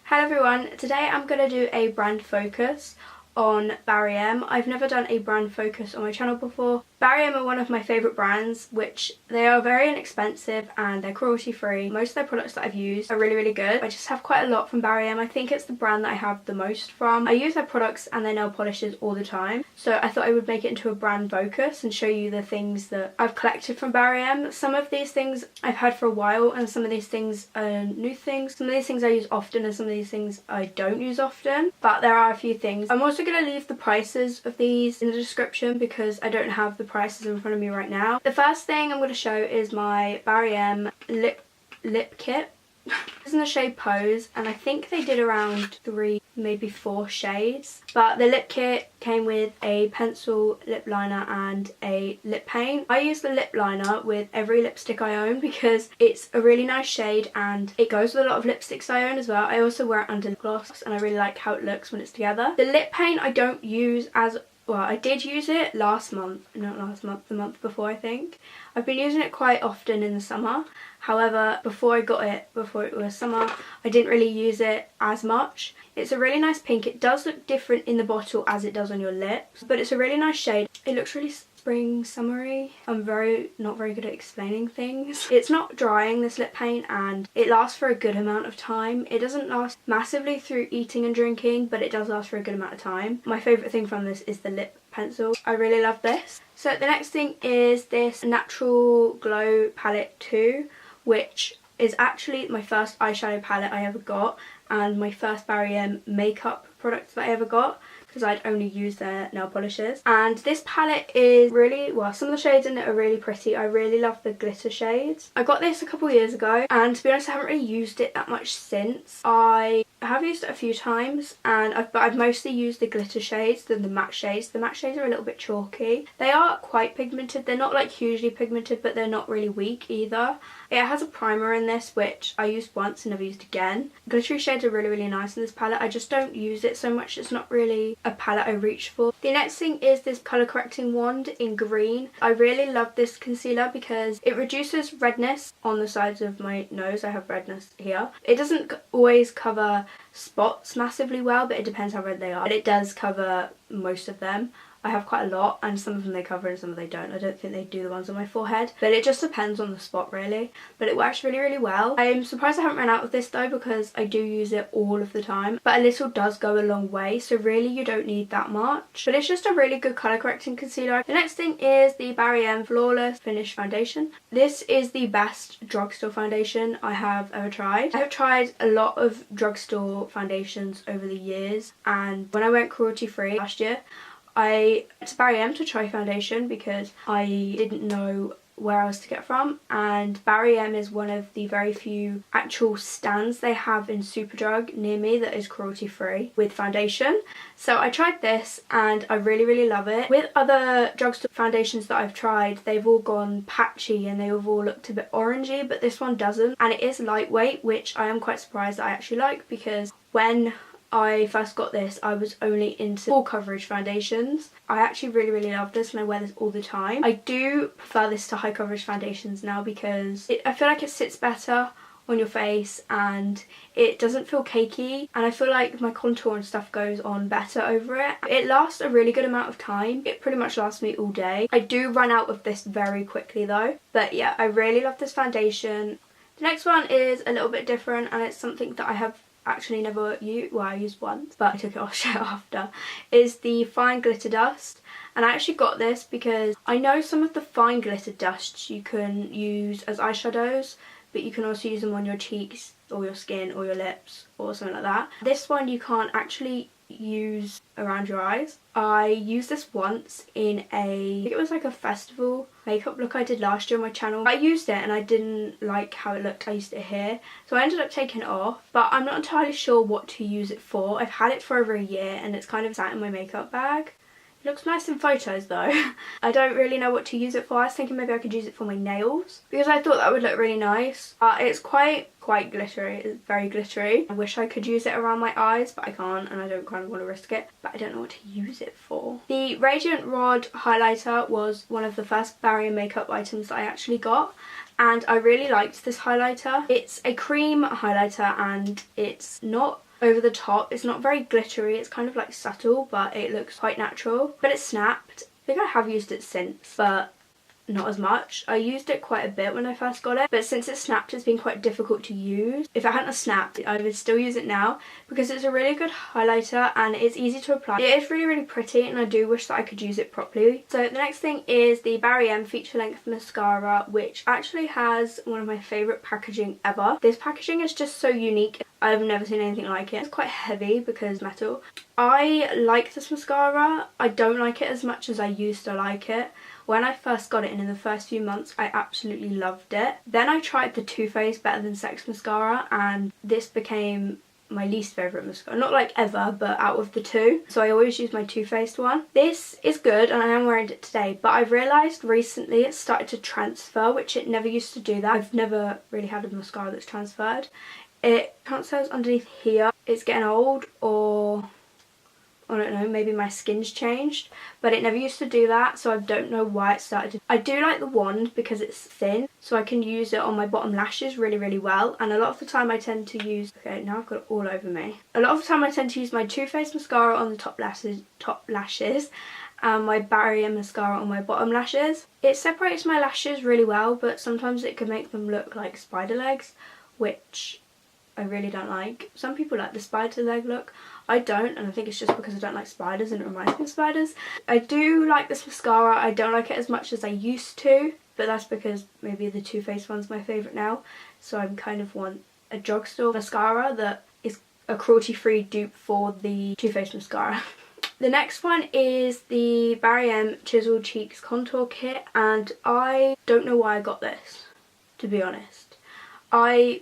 Hello everyone, today I'm going to do a brand focus on Barry M. I've never done a brand focus on my channel before. Barry M are one of my favourite brands, which they are very inexpensive and they're cruelty free. Most of their products that I've used are really good. I just have quite a lot from Barry M. I think it's the brand that I have the most from. I use their products and their nail polishes all the time, so I thought I would make it into a brand focus and show you the things that I've collected from Barry M. Some of these things I've had for a while and some of these things are new things. Some of these things I use often and some of these things I don't use often, but there are a few things. I'm also going to leave the prices of these in the description because I don't have the prices in front of me right now. The first thing I'm going to show is my Barry M lip kit. It's in the shade Pose, and I think they did around 3, maybe 4 shades. But the lip kit came with a pencil lip liner and a lip paint. I use the lip liner with every lipstick I own because it's a really nice shade and it goes with a lot of lipsticks I own as well. I also wear it under lip gloss and I really like how it looks when it's together. The lip paint I don't use as well. I did use it last month, not last month, the month before I think. I've been using it quite often in the summer. However, before it was summer, I didn't really use it as much. It's a really nice pink. It does look different in the bottle as it does on your lips, but it's a really nice shade. It looks really spring summery. I'm not very good at explaining things. It's not drying, this lip paint, and it lasts for a good amount of time. It doesn't last massively through eating and drinking, but it does last for a good amount of time. My favourite thing from this is the lip pencil. I really love this. So the next thing is this Natural Glow Palette 2, which is actually my first eyeshadow palette I ever got and my first Barry M makeup product that I ever got, because I'd only used their nail polishes. And this palette is really, well, some of the shades in it are really pretty. I really love the glitter shades. I got this a couple years ago and to be honest I haven't really used it that much since. I have used it a few times and I've mostly used the glitter shades than the matte shades. The matte shades are a little bit chalky. They are quite pigmented. They're not like hugely pigmented, but they're not really weak either. It has a primer in this which I used once and never used again. Glittery shades are really nice in this palette. I just don't use it so much. It's not really a palette I reach for. The next thing is this colour correcting wand in green. I really love this concealer because it reduces redness on the sides of my nose. I have redness here. It doesn't always cover spots massively well, but it depends how red they are. But it does cover most of them. I have quite a lot and some of them they cover and some of them they don't. I don't think they do the ones on my forehead, but it just depends on the spot really. But it works really well. I'm surprised I haven't run out of this though because I do use it all of the time, but a little does go a long way, so really you don't need that much. But it's just a really good colour correcting concealer. The next thing is the Barry M Flawless Finish Foundation. This is the best drugstore foundation I have ever tried. I have tried a lot of drugstore foundations over the years, and when I went cruelty free last year I went to Barry M to try foundation because I didn't know where else to get from, and Barry M is one of the very few actual stands they have in Superdrug near me that is cruelty free with foundation. So I tried this and I really love it. With other drugstore foundations that I've tried, they've all gone patchy and they've all looked a bit orangey, but this one doesn't, and it is lightweight, which I am quite surprised that I actually like, because when I first got this I was only into full coverage foundations. I actually really love this and I wear this all the time. I do prefer this to high coverage foundations now because I feel like it sits better on your face and it doesn't feel cakey, and I feel like my contour and stuff goes on better over it. It lasts a really good amount of time. It pretty much lasts me all day. I do run out of this very quickly though, but yeah, I really love this foundation. The next one is a little bit different and it's something that I have actually never used, well I used once but I took it off straight after, is the Fine Glitter Dust. And I actually got this because I know some of the fine glitter dusts you can use as eyeshadows, but you can also use them on your cheeks or your skin or your lips or something like that. This one you can't actually use around your eyes. I used this once in I think it was like a festival makeup look I did last year on my channel. I used it and I didn't like how it looked. I used it here, so I ended up taking it off, but I'm not entirely sure what to use it for. I've had it for over a year and it's kind of sat in my makeup bag. It looks nice in photos though. I don't really know what to use it for. I was thinking maybe I could use it for my nails because I thought that would look really nice. It's quite glittery. It's very glittery. I wish I could use it around my eyes, but I can't and I don't kind of want to risk it. But I don't know what to use it for. The Radiant Rod highlighter was one of the first Barry makeup items that I actually got, and I really liked this highlighter. It's a cream highlighter and it's not over the top. It's not very glittery. It's kind of like subtle, but it looks quite natural. But it snapped. I think I have used it since, but not as much. I used it quite a bit when I first got it, but since it snapped it's been quite difficult to use. If it hadn't snapped I would still use it now because it's a really good highlighter and it's easy to apply. It is really pretty and I do wish that I could use it properly. So the next thing is the Barry M feature length mascara, which actually has one of my favourite packaging ever. This packaging is just so unique. I've never seen anything like it. It's quite heavy because metal. I like this mascara. I don't like it as much as I used to like it. When I first got it and in the first few months I absolutely loved it. Then I tried the Too Faced Better Than Sex mascara and this became my least favourite mascara. Not like ever, but out of the two. So I always use my Too Faced one. This is good and I am wearing it today, but I've realised recently it started to transfer, which it never used to do that. I've never really had a mascara that's transferred. It transfers underneath here. It's getting old, or I don't know, maybe my skin's changed, but it never used to do that, so I don't know why it started to. I do like the wand because it's thin, so I can use it on my bottom lashes really well, and a lot of the time I tend to use, okay, now I've got it all over me. A lot of the time I tend to use my Too Faced mascara on the top lashes and my Barry M mascara on my bottom lashes. It separates my lashes really well, but sometimes it can make them look like spider legs, which I really don't like. Some people like the spider leg look. I don't, and I think it's just because I don't like spiders and it reminds me of spiders. I do like this mascara. I don't like it as much as I used to, but that's because maybe the Too Faced one's my favourite now. So I kind of want a drugstore mascara that is a cruelty-free dupe for the Too Faced mascara. The next one is the Barry M Chisel Cheeks Contour Kit, and I don't know why I got this, to be honest. I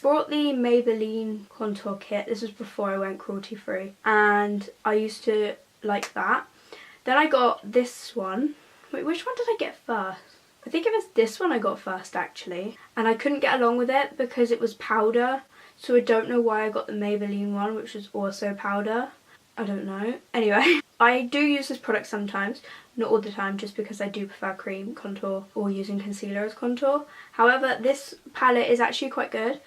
bought the Maybelline contour kit. This was before I went cruelty free and I used to like that. Then I got this one. Wait, which one did I get first? I think it was this one I got first actually, and I couldn't get along with it because it was powder, so I don't know why I got the Maybelline one, which was also powder. I don't know. Anyway, I do use this product sometimes, not all the time, just because I do prefer cream contour or using concealer as contour. However, this palette is actually quite good.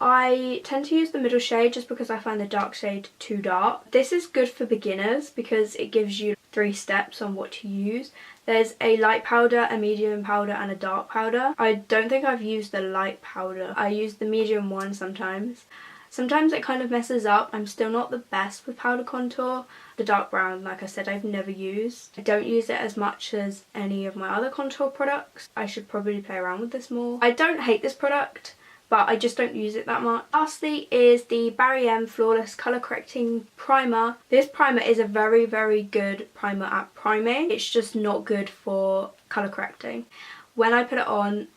I tend to use the middle shade just because I find the dark shade too dark. This is good for beginners because it gives you 3 steps on what to use. There's a light powder, a medium powder and a dark powder. I don't think I've used the light powder. I use the medium one sometimes. Sometimes it kind of messes up. I'm still not the best with powder contour. The dark brown, like I said, I've never used. I don't use it as much as any of my other contour products. I should probably play around with this more. I don't hate this product, but I just don't use it that much. Lastly is the Barry M Flawless Colour Correcting Primer. This primer is a very good primer at priming. It's just not good for colour correcting. When I put it on,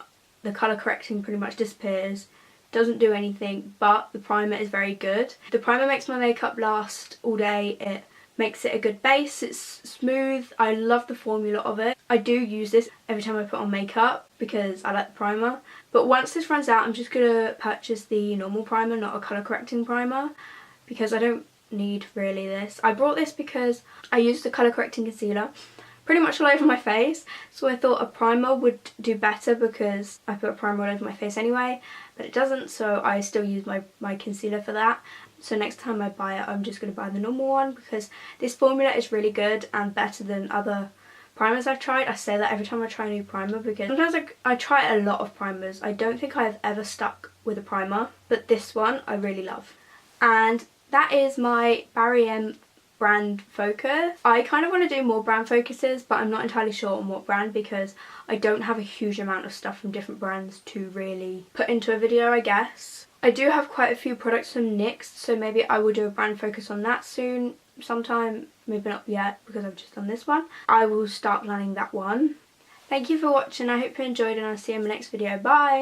the colour correcting pretty much disappears. Doesn't do anything, but the primer is very good. The primer makes my makeup last all day. It makes it a good base. It's smooth. I love the formula of it. I do use this every time I put on makeup because I like the primer. But once this runs out, I'm just going to purchase the normal primer, not a colour correcting primer, because I don't need really this. I brought this because I used the colour correcting concealer pretty much all over my face, so I thought a primer would do better because I put a primer all over my face anyway, but it doesn't, so I still use my concealer for that. So next time I buy it, I'm just going to buy the normal one because this formula is really good and better than other primers I've tried. I say that every time I try a new primer because sometimes I try a lot of primers. I don't think I've ever stuck with a primer, but this one I really love. And that is my Barry M brand focus. I kind of want to do more brand focuses, but I'm not entirely sure on what brand because I don't have a huge amount of stuff from different brands to really put into a video, I guess. I do have quite a few products from NYX, so maybe I will do a brand focus on that soon, sometime. Maybe not yet because I've just done this one. I will start planning that one. Thank you for watching. I hope you enjoyed and I'll see you in my next video. Bye!